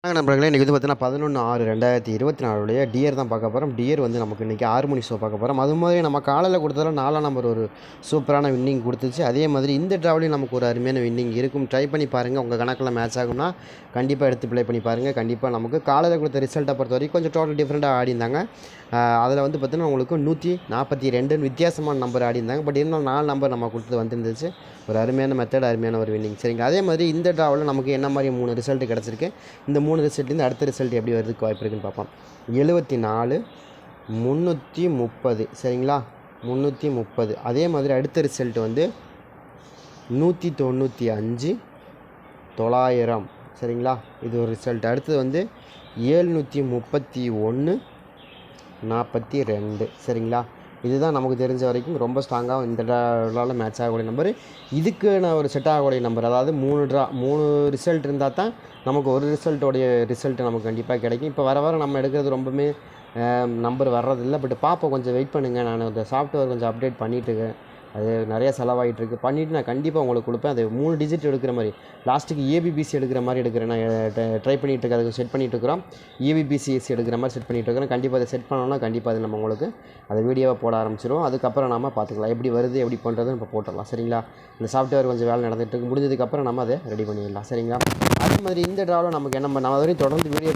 நண்பர்களே இன்றைக்கி வந்து பார்த்தீங்கன்னா 11/6/2024 டியர் தான் பார்க்க போகிறோம். டியர் வந்து நமக்கு இன்றைக்கி 6 மணி ஷோ பார்க்க போகிறோம். அது மாதிரி நம்ம காலையில் கொடுத்ததில் 4ஆம் நம்பர் ஒரு சூப்பரான வின்னிங் கொடுத்துச்சு. அதே மாதிரி இந்த ட்ராவலையும் நமக்கு ஒரு அருமையான வின்னிங் இருக்கும். ட்ரை பண்ணி பாருங்கள். உங்கள் கணக்கில் மேட்ச் ஆகும்னா கண்டிப்பாக எடுத்து ப்ளே பண்ணி பாருங்கள். கண்டிப்பாக நமக்கு காலையில் கொடுத்த ரிசல்ட்டை பொறுத்த வரைக்கும் கொஞ்சம் டோட்டல் டிஃப்ரெண்ட்டாக ஆடிருந்தாங்க. அதில் வந்து பார்த்தீங்கன்னா உங்களுக்கு 142 வித்தியாசமான நம்பர் ஆடிருந்தாங்க. பட் இருந்தாலும் 4 நம்பர் நம்ம கொடுத்தது வந்துருந்துச்சு. ஒரு அருமையான மெத்தட், அருமையான ஒரு வின்னிங். சரிங்களா? அதே மாதிரி இந்த ட்ராவலில் நமக்கு என்ன மாதிரி 3 ரிசல்ட் கிடச்சிருக்கு. இந்த 3 ரிசல்ட்லேருந்து அடுத்த ரிசல்ட் எப்படி வரதுக்கு வாய்ப்பு இருக்குன்னு பார்ப்போம். 74 330. சரிங்களா? 330. அதே மாதிரி அடுத்த ரிசல்ட் வந்து 195 900. சரிங்களா? இது ஒரு ரிசல்ட். அடுத்தது வந்து 731 42. சரிங்களா? இதுதான் நமக்கு தெரிஞ்ச வரைக்கும் ரொம்ப ஸ்ட்ராங்காக இந்த ட்ராவில் மேட்ச் ஆகக்கூடிய நம்பர். இதுக்கு நான் ஒரு செட் ஆகக்கூடிய நம்பர், அதாவது 3 ரிசல்ட் இருந்தால் தான் நமக்கு ஒரு ரிசல்ட் நமக்கு கண்டிப்பாக கிடைக்கும். இப்போ வர நம்ம எடுக்கிறது ரொம்பவுமே நம்பர் வர்றதில்லை. பட் பார்ப்போம், கொஞ்சம் வெயிட் பண்ணுங்கள். நான் அந்த சாஃப்ட்வேர் கொஞ்சம் அப்டேட் பண்ணிகிட்ருக்கேன். அது நிறையா செலவாகிட்டுருக்கு. பண்ணிவிட்டு நான் கண்டிப்பாக உங்களுக்கு கொடுப்பேன். அது 3 டிஜிட் எடுக்கிற மாதிரி, லாஸ்ட்டுக்கு ஏபிபிசி எடுக்கிற மாதிரி எடுக்கிறேன். நான் ட்ரை பண்ணிகிட்ருக்கேன். அதுக்கு செட் பண்ணிகிட்ருக்குறோம். ஏபிபிசிஎஸ் எடுக்கிற மாதிரி செட் பண்ணிகிட்ருக்கிறேன். கண்டிப்பாக அதை செட் பண்ணோன்னா கண்டிப்பாக அது நம்ம உங்களுக்கு அதை வீடியோவை போட ஆரம்பிச்சிடும். அதுக்கப்புறம் நம்ம பார்த்துக்கலாம் எப்படி வருது, எப்படி பண்ணுறதுன்னு இப்போ போட்டுடலாம். சரிங்களா? இந்த சாஃப்ட்வேர் கொஞ்சம் வேலை நடந்துகிட்டு முடிஞ்சதுக்கப்புறம் நம்ம அதை ரெடி பண்ணிடலாம். சரிங்களா? அதே மாதிரி இந்த ட்ராவில் நமக்கு நம்ம வரையும் தொடர்ந்து வீடியோ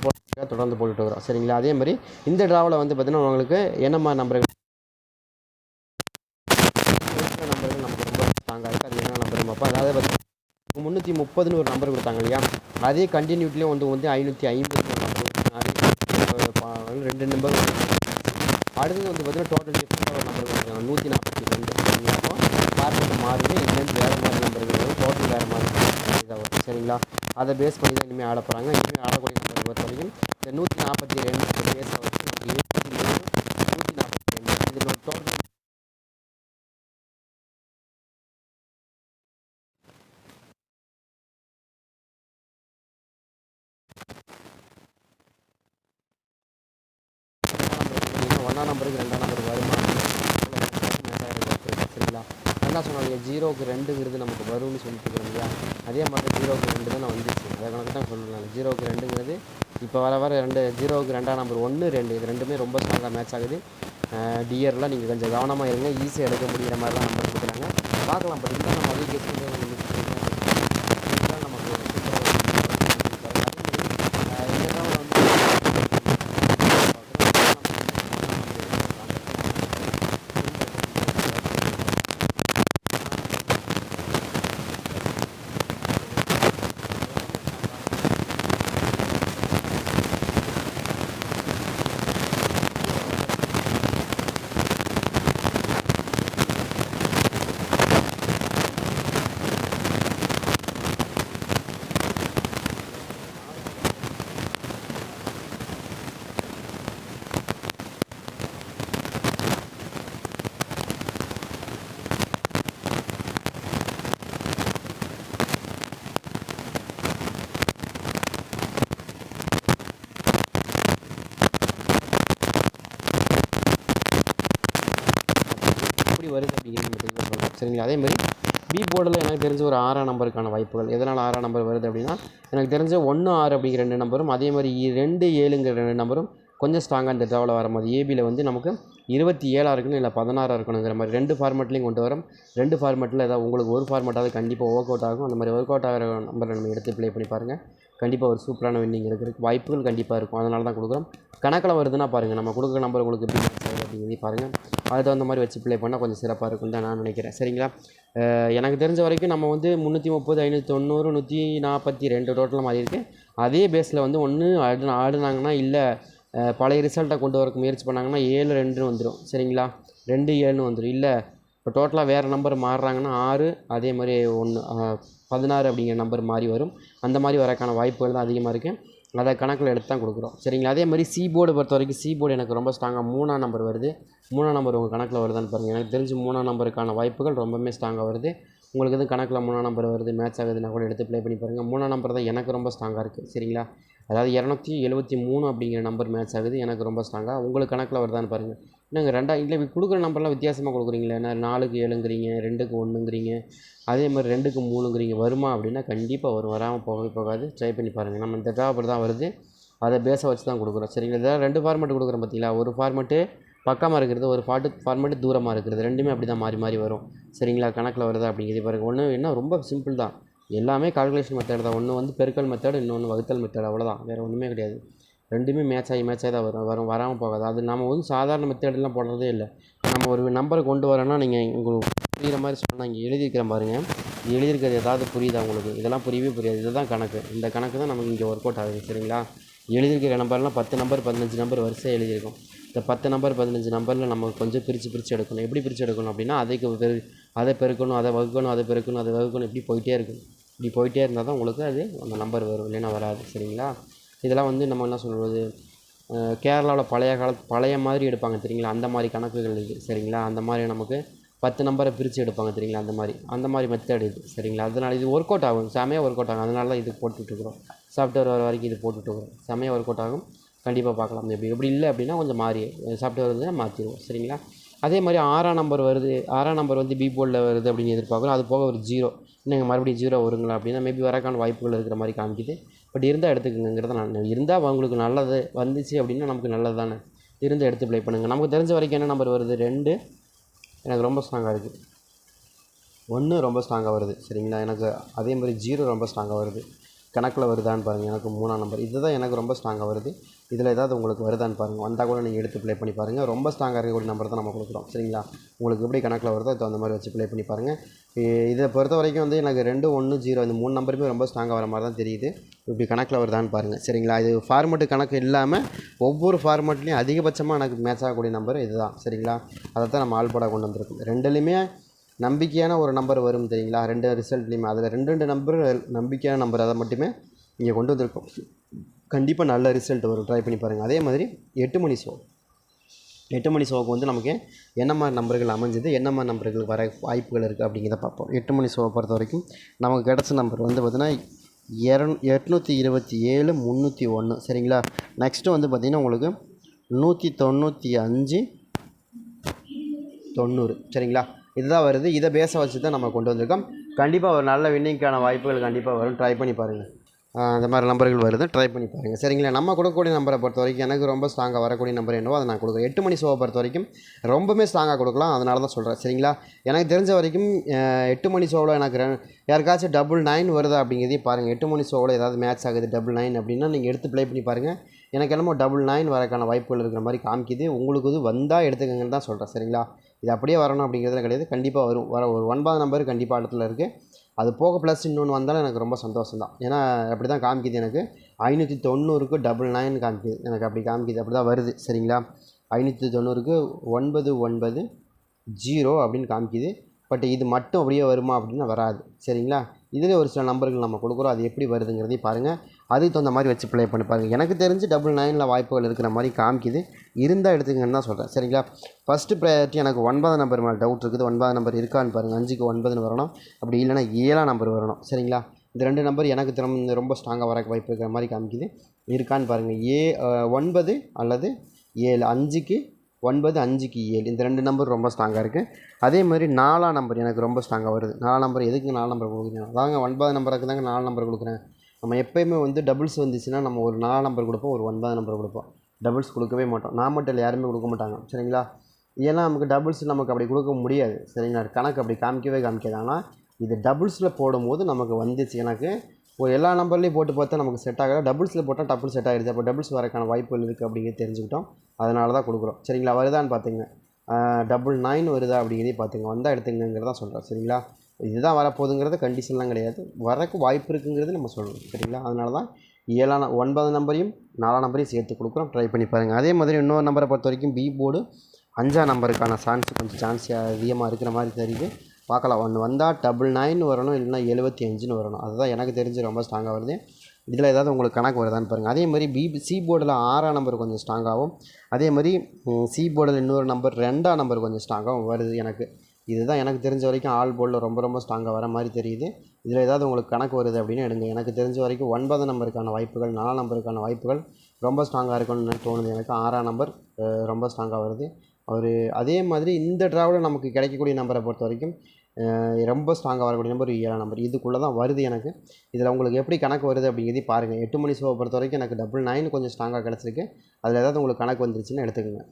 தொடர்ந்து போட்டுட்டு இருக்கிறோம். சரிங்களா? அதே மாதிரி இந்த ட்ராவில் வந்து பார்த்திங்கன்னா உங்களுக்கு என்னம்மா நம்பர்கள் நமக்கு ரொம்ப ஸ்ட்ராங்காக இருக்குது. அது என்ன நம்பர் பார்ப்போம். அதாவது 330ன்னு ஒரு நம்பர் கொடுத்தாங்க இல்லையா, அதே கண்டினியூட்டிலையும் வந்து 550 நம்பர் 2 நம்பர். அடுத்தது வந்து பார்த்திங்கன்னா டோட்டல் டிஃப்ரெண்ட்டாக ஒரு நம்பர் கொடுத்தாங்க 142. அப்போ பார்த்துட்டு மாறுது. இதுலேருந்து வேறு மாதிரி நம்பர்கள் வரும், டோட்டல் வேறு மாதிரி இதாக வரும். சரிங்களா? அதை பேஸ் பண்ணி தான் இனிமேல் ஆட போகிறாங்க. இனிமேல் ஆடக்கூடிய நம்பர் பொறுத்த வரைக்கும் இந்த 142 பேஸை வச்சு 142 இதில் டோட்டல் ஒன்றாம் நம்பருக்கு 2ஆம் நம்பர் வருமா சரிங்களா? என்ன சொன்னாங்க, 0க்கு 2ங்கிறது நமக்கு வரும்னு சொல்லிட்டு இருக்கிறோம் இல்லையா, அதே மாதிரி 0க்கு 2 தான் நான் வந்துச்சு. அதை கணக்கு தான் சொல்லலாம். 0க்கு 2ங்கிறது இப்போ வர 0க்கு 2ஆம் நம்பர் 1 2 இது ரெண்டுமே ரொம்ப ஸ்ட்ராங்காக மேட்ச் ஆகுது. டியரில் நீங்கள் கொஞ்சம் கவனமாக இருங்க. ஈஸியாக எடுக்க முடிகிற மாதிரி தான் நம்பர் கொடுக்குறாங்க. பார்க்கலாம். பட் இருந்தால் நம்ம அதிக கேஸ் வருது அப்படிங்கிறது நம்ம தெளிவாக சொல்லலாம். சரிங்களா? அதே மாதிரி பி போர்டில் எனக்கு தெரிஞ்ச ஒரு 6ஆம் நம்பருக்கான வாய்ப்புகள். எதனால் 6ஆம் நம்பர் வருது அப்படின்னா, எனக்கு தெரிஞ்ச 1 6 அப்படிங்கிற 2 நம்பரும், அதே மாதிரி 2 7ங்கிற 2 நம்பரும் கொஞ்சம் ஸ்ட்ராங்காக இந்த ட்ராவில் வரும்போது ஏபியில் வந்து நமக்கு 27 இருக்கணும், இல்லை 16 இருக்கணுங்கிற மாதிரி 2 ஃபார்மேட்லேயும் கொண்டு வரோம். 2 ஃபார்மேட்டில் ஏதாவது உங்களுக்கு ஒரு ஃபார்மேட்டாவது கண்டிப்பாக ஒர்க் அவுட் ஆகும். அந்த மாதிரி ஒர்க் அவுட் ஆகிற நம்பரை நம்ம எடுத்து ப்ளே பண்ணி பாருங்கள். கண்டிப்பாக ஒரு சூப்பரான வின்னிங் இருக்கிறதுக்கு வாய்ப்புகள் கண்டிப்பாக இருக்கும். அதனால தான் கொடுக்குறோம். கணக்கில் வருதுன்னா பாருங்கள், நம்ம கொடுக்குற நம்பர் உங்களுக்கு எப்படி மேட்ச் ஆகுது அப்படிங்கிறதையும் பாருங்கள். அதுக்கு தகுந்த மாதிரி வச்சு ப்ளே பண்ணால் கொஞ்சம் சிறப்பாக இருக்கும்னு தான் நான் நினைக்கிறேன். சரிங்களா? எனக்கு தெரிஞ்ச வரைக்கும் நம்ம வந்து 330 590 142 டோட்டலாக மாறி இருக்குது. அதே பேஸில் வந்து ஒன்று ஆடுனாங்கன்னா, இல்லை பழைய ரிசல்ட்டை கொண்டு வரக்கு முயற்சி பண்ணாங்கன்னா 7 2 வந்துடும். சரிங்களா? 2 7 வந்துடும். இல்லை இப்போ டோட்டலாக வேறு நம்பர் மாறுறாங்கன்னா 6 அதே மாதிரி 16 அப்படிங்கிற நம்பர் மாறி வரும். அந்த மாதிரி வரக்கான வாய்ப்புகள் தான் அதிகமாக இருக்குது. அதை கணக்கில் எடுத்து தான் கொடுக்குறோம். சரிங்களா? அதே மாதிரி சி போர்டு பொறுத்த வரைக்கும் சி போர்டு எனக்கு ரொம்ப ஸ்ட்ராங்காக 3ஆம் நம்பர் வருது. 3ஆம் நம்பர் உங்கள் கணக்கில் வருதான்னு பாருங்கள். எனக்கு தெரிஞ்சு 3ஆம் நம்பருக்கான வாய்ப்புகள் ரொம்பவுமே ஸ்ட்ராங்காக வருது. உங்களுக்கு எதுவும் கணக்கில் 3ஆம் நம்பர் வருது மேட்ச் ஆகுதுன்னா கூட எடுத்து ப்ளே பண்ணி பாருங்கள். 3ஆம் நம்பர் தான் எனக்கு ரொம்ப ஸ்ட்ராங்காக இருக்குது. சரிங்களா? அதாவது 273 அப்படிங்கிற நம்பர் மேட்ச் ஆகுது எனக்கு ரொம்ப ஸ்ட்ராங்காக. உங்களுக்கு கணக்கில் வருதான்னு பாருங்கள். என்னங்க இல்லை இப்படி கொடுக்குற நம்பர்லாம் வித்தியாசமாக கொடுக்குறீங்களே, என்ன 4க்கு 7ங்கிறீங்க, 2க்கு 1ங்கிறீங்க, அதே மாதிரி 2க்கு 3ங்கிறீங்க. வருமா அப்படின்னா கண்டிப்பாக வரும், வராமல் போகவே போகாது. ட்ரை பண்ணி பாருங்கள். நம்ம இந்த பேப்பர் தான் வருது, அதை பேஸை வச்சு தான் கொடுக்குறோம். சரிங்களா? இதில் 2 ஃபார்மெட் கொடுக்குறோம் பார்த்தீங்களா, ஒரு ஃபார்மெட்டு பக்கமாக இருக்கிறது, ஒரு ஃபார்மெட்டு தூரமாக இருக்கிறது, ரெண்டுமே அப்படி தான் மாறி மாறி வரும். சரிங்களா? கணக்கில் வருதா அப்படிங்கிறது பாருங்கள். ஒன்று என்ன ரொம்ப சிம்பிள் தான், எல்லாமே கால்குலேஷன் மெத்தட் தான். ஒன்று வந்து பெருக்கல் மெத்தட், இன்னொன்று வகுத்தல் மெத்தட், அவ்வளோதான், வேறு ஒன்றுமே கிடையாது. ரெண்டுமே மேட்ச் ஆகி தான் வராமல் போகாது. அது நம்ம வந்து சாதாரண மெத்தடெலாம் போடுறதே இல்லை. நம்ம ஒரு நம்பரை கொண்டு வரோன்னா நீங்கள் உங்களுக்கு புரிகிற மாதிரி சொன்னால் இங்கே எழுதியிருக்கிறேன் பாருங்கள். எழுதியிருக்கிறது ஏதாவது புரியுதா உங்களுக்கு? இதெல்லாம் புரியவே புரியாது. இதுதான் கணக்கு. இந்த கணக்கு தான் நமக்கு இங்கே ஒர்க் அவுட் ஆகுது. சரிங்களா? எழுதியிருக்கிற நம்பர்லாம் 10 நம்பர் 15 நம்பர் வரிசையாக எழுதியிருக்கும். இந்த 10 நம்பர் 15 நம்பரில் நம்ம கொஞ்சம் பிரித்து எடுக்கணும். எப்படி பிரித்து எடுக்கணும் அப்படின்னா, அதை பெருக்கணும், அதை வகுக்கணும், அதை பெருக்கணும், அதை வகுக்கணும், இப்படி போயிட்டே இருக்கும். இப்படி போயிட்டே இருந்தால் தான் உங்களுக்கு அது அந்த நம்பர் வரும், இல்லைன்னா வராது. சரிங்களா? இதெல்லாம் வந்து நம்ம என்ன சொல்கிறது, கேரளாவில் பழைய மாதிரி எடுப்பாங்க தெரியுங்களா, அந்த மாதிரி கணக்குகள் இது. சரிங்களா? அந்த மாதிரி நமக்கு 10 நம்பரை பிரித்து எடுப்பாங்க தெரியுங்களா, அந்த மாதிரி மெத்தட் இது. சரிங்களா? அதனால் இது ஒர்க் அவுட் ஆகும், செமையாக ஒர்க் அவுட் ஆகும். அதனால தான் இது போட்டுட்ருக்குறோம். சாஃப்ட்வேர் வர வரைக்கும் இது போட்டுட்ருக்குறோம். செமையாக ஒர்க் அவுட் ஆகும். கண்டிப்பாக பார்க்கலாம். எப்படி இல்லை அப்படின்னா கொஞ்சம் மாறி சாஃப்ட்வேர் வந்து மாற்றிடுவோம். சரிங்களா? அதே மாதிரி 6ஆம் நம்பர் வருது, 6ஆம் நம்பர் வந்து பி போர்டில் வருது அப்படின்னு எதிர்பார்க்குறோம். அது போக ஒரு 0, நீங்கள் மறுபடியும் 0 வருங்களா அப்படின்னா மேபி வரக்கான வாய்ப்புகள் இருக்கிற மாதிரி காமிக்குது. பட் இருந்தால் எடுத்துக்கங்கிறத நான் இருந்தால் உங்களுக்கு நல்லது வந்துச்சு அப்படின்னா நமக்கு நல்லது தானே. இருந்து எடுத்து ப்ளே பண்ணுங்கள். நமக்கு தெரிஞ்ச வரைக்கும் என்ன நம்பர் வருது, 2 எனக்கு ரொம்ப ஸ்ட்ராங்காக இருக்குது, 1 ரொம்ப ஸ்ட்ராங்காக வருது. சரிங்களா? எனக்கு அதே மாதிரி 0 ரொம்ப ஸ்ட்ராங்காக வருது. கணக்கில் வருதான்னு பாருங்கள். எனக்கு 3ஆம் நம்பர் இதுதான் எனக்கு ரொம்ப ஸ்ட்ராங்காக வருது. இதில் ஏதாவது உங்களுக்கு வருதான்னு பாருங்கள். வந்தால் கூட நீங்கள் எடுத்து ப்ளே பண்ணி பாருங்கள். ரொம்ப ஸ்ட்ராங்காக இருக்கக்கூடிய நம்பர் தான் நம்ம கொடுக்குறோம். சரிங்களா? உங்களுக்கு எப்படி கணக்கில் வருதோ அது அந்த மாதிரி வச்சு ப்ளே பண்ணி பாருங்கள். இதை பொறுத்த வரைக்கும் வந்து எனக்கு 2, 1, 0 இந்த 3 நம்பருமே ரொம்ப ஸ்ட்ராங்காக வர மாதிரி தான் தெரியுது. இப்படி கணக்கில் வருதான்னு பாருங்கள். சரிங்களா? இது ஃபார்மெட்டு கணக்கு இல்லாமல் ஒவ்வொரு ஃபார்மெட்லேயும் அதிகபட்சமாக எனக்கு மேட்ச் ஆகக்கூடிய நம்பர் இதுதான். சரிங்களா? அதை தான் நம்ம ஆல்போர்டாக கொண்டு வந்திருக்கோம். ரெண்டுலேயுமே நம்பிக்கையான ஒரு நம்பர் வரும் தெரியுங்களா, 2 ரிசல்ட்லேயுமே. அதில் 2 நம்பர் நம்பிக்கையான நம்பர், அதை மட்டுமே இங்கே கொண்டு வந்திருக்கோம். கண்டிப்பாக நல்ல ரிசல்ட் வரும். ட்ரை பண்ணி பாருங்கள். அதே மாதிரி 8 மணி ஷோவுக்கு வந்து நமக்கு என்ன மாதிரி நம்பர்கள் அமைஞ்சது, என்ன மாதிரி நம்பர்கள் வர வாய்ப்புகள் இருக்குது அப்படிங்கிறத பார்ப்போம். 8 மணி ஷோவை பொறுத்த வரைக்கும் நமக்கு கிடச்ச நம்பர் வந்து பார்த்திங்கன்னா 827 301. சரிங்களா? நெக்ஸ்ட்டு வந்து பார்த்திங்கன்னா உங்களுக்கு 195 90. சரிங்களா? இதுதான் வருது. இதை பேஸை வச்சு தான் நம்ம கொண்டு வந்திருக்கோம். கண்டிப்பாக ஒரு நல்ல வின்னிங்க்கான வாய்ப்புகள் கண்டிப்பாக வரும். ட்ரை பண்ணி பாருங்கள். அந்த மாதிரி நம்பர்கள் வருது, ட்ரை பண்ணி பாருங்கள். சரிங்களா? நம்ம கொடுக்கக்கூடிய நம்பரை பொறுத்த வரைக்கும் எனக்கு ரொம்ப ஸ்ட்ராங்காக வரக்கூடிய நம்பர் என்னவோ அதை நான் கொடுக்குறேன். 8 மணி ஷோவை பொறுத்த வரைக்கும் ரொம்பவே ஸ்ட்ராங்காக கொடுக்கலாம். அதனால தான் சொல்கிறேன். சரிங்களா? எனக்கு தெரிஞ்ச வரைக்கும் 8 மணி ஷோவில் எனக்கு யாருக்காச்சும் 99 வருதா அப்படிங்கிறதையும் பாருங்கள். 8 மணி ஷோவில் ஏதாவது மேட்ச் ஆகுது 99 அப்படின்னா நீங்கள் எடுத்து ப்ளே பண்ணி பாருங்கள். எனக்கு என்னமோ 99 வரக்கான வாய்ப்புகள் இருக்கிற மாதிரி காமிக்குது. உங்களுக்கு இது வந்தால் எடுத்துக்கங்கன்னு தான் சொல்கிறேன். சரிங்களா? இது அப்படியே வரணும் அப்படிங்கிறதுல கிடையாது, கண்டிப்பாக வரும். ஒரு 9 நம்பர் கண்டிப்பாக இடத்துல இருக்குது. அது போக ப்ளஸ் இன்னொன்று வந்தாலும் எனக்கு ரொம்ப சந்தோஷம் தான். ஏன்னா அப்படி தான் காமிக்குது. எனக்கு 590க்கு 99 காமிக்குது. எனக்கு அப்படி காமிக்குது, அப்படி தான் வருது. சரிங்களா? 590க்கு 990 அப்படின்னு காமிக்குது. பட் இது மட்டும் அப்படியே வருமா அப்படின்னா வராது. சரிங்களா? இதில் ஒரு சில நம்பர்கள் நம்ம கொடுக்குறோம். அது எப்படி வருதுங்கிறதையும் பாருங்கள். அதுக்கு தகுந்த மாதிரி வச்சு ப்ளே பண்ணி பாருங்கள். எனக்கு தெரிஞ்சு 99ல் வாய்ப்புகள் இருக்கிற மாதிரி காமிக்குது. இருந்தால் எடுத்துக்கங்கன்னு தான் சொல்கிறேன். சரிங்களா? ஃபஸ்ட்டு ப்ரையாரிட்டி எனக்கு 9 நம்பர் மேலே டவுட் இருக்குது. 9 நம்பர் இருக்கான்னு பாருங்கள். 5க்கு 9ன்னு வரணும். அப்படி இல்லைனா 7ஆம் நம்பர் வரணும். சரிங்களா? இந்த 2 நம்பர் எனக்கு ரொம்ப ஸ்ட்ராங்காக வர வாய்ப்பு இருக்கிற மாதிரி காமிக்குது. இருக்கான்னு பாருங்கள். 9 அல்லது 7. 5க்கு 9, 5க்கு 7 இந்த 2 நம்பர் ரொம்ப ஸ்ட்ராங்காக இருக்குது. அதே மாதிரி 4ஆம் நம்பர் எனக்கு ரொம்ப ஸ்ட்ராங்காக வருது. 4 நம்பர் எதுக்கு 4 நம்பர் கொடுக்குறேன், அதாங்க 9 நம்பருக்கு தாங்க 4 நம்பர் கொடுக்குறேன். நம்ம எப்போயுமே வந்து டபுள்ஸ் வந்துச்சுன்னா நம்ம ஒரு 4 நம்பர் கொடுப்போம், ஒரு 9 நம்பர் கொடுப்போம். டபுள்ஸ் கொடுக்கவே மாட்டோம். நான் மட்டும் இல்லை, யாருமே கொடுக்க மாட்டாங்க. சரிங்களா? ஏன்னா நமக்கு டபுள்ஸ் நமக்கு அப்படி கொடுக்க முடியாது. சரிங்களா? கணக்கு அப்படி காமிக்காது. ஆனால் இது டபுள்ஸில் போடும்போது நமக்கு வந்துச்சு. எனக்கு ஒரு எல்லா நம்பர்லேயும் போட்டு பார்த்தா நமக்கு செட் ஆகலை. டபுள்ஸில் போட்டால் டபுள் செட் ஆகிடுது. அப்போ டபுள்ஸ் வரக்கான வாய்ப்புகள் இருக்குது அப்படிங்கிறது தெரிஞ்சுக்கிட்டோம். அதனால தான் கொடுக்குறோம். சரிங்களா? வருதான்னு பார்த்துங்க. 99 வருதா அப்படிங்கிறதையும் பார்த்துங்க. வந்தால் எடுத்துங்கிறதான் சொல்கிறேன். சரிங்களா? இதுதான் வரப்போகுதுங்கிறது கண்டிஷன்லாம் கிடையாது. வரக்கு வாய்ப்பு இருக்குங்கிறது நம்ம சொல்லணும். சரிங்களா? அதனால தான் 9 நம்பரையும் 4 நம்பரையும் சேர்த்து கொடுக்குறோம். ட்ரை பண்ணி பாருங்கள். அதே மாதிரி இன்னொரு நம்பரை பொறுத்த வரைக்கும் பி போர்டு 5ஆம் நம்பருக்கான கொஞ்சம் சான்ஸ் அதிகமாக இருக்கிற மாதிரி தெரியுது. பார்க்கலாம். ஒன்று வந்தால் 99 வரணும், இல்லைனா 75ன்னு வரணும். அதுதான் எனக்கு தெரிஞ்சு ரொம்ப ஸ்ட்ராங்காக வருது. இதில் ஏதாவது உங்களுக்கு கணக்கு வருதான்னு பாருங்கள். அதே மாதிரி சி போர்டில் 6ஆம் நம்பர் கொஞ்சம் ஸ்ட்ராங்காகவும், அதே மாதிரி சி போர்டில் இன்னொரு நம்பர் 2ஆம் நம்பர் கொஞ்சம் ஸ்ட்ராங்காகவும் வருது எனக்கு. இதுதான் எனக்கு தெரிஞ்ச வரைக்கும் ஆல் போர்டில் ரொம்ப ஸ்ட்ராங்காக வர மாதிரி தெரியுது. இதில் ஏதாவது உங்களுக்கு கணக்கு வருது அப்படின்னு எடுங்க. எனக்கு தெரிஞ்ச வரைக்கும் 9 நம்பருக்கான வாய்ப்புகள், 4 நம்பருக்கான வாய்ப்புகள் ரொம்ப ஸ்ட்ராங்காக இருக்கும்னு தோணுது எனக்கு. 6ஆம் நம்பர் ரொம்ப ஸ்ட்ராங்காக வருது. அதே மாதிரி இந்த ட்ராவில் நமக்கு கிடைக்கக்கூடிய நம்பரை பொறுத்த வரைக்கும் ரொம்ப ஸ்ட்ராங்காக வரக்கூடிய நம்பர் 7ஆம் நம்பர். இதுக்குள்ளே தான் வருது எனக்கு. இதில் உங்களுக்கு எப்படி கணக்கு வருது அப்படிங்கிறதையும் பாருங்கள். 8 மணி ஷோவை பொறுத்த வரைக்கும் எனக்கு 99 கொஞ்சம் ஸ்ட்ராங்காக கிடச்சிருக்கு. அதில் ஏதாவது உங்களுக்கு கணக்கு வந்துருச்சுன்னு எடுத்துக்கோங்க.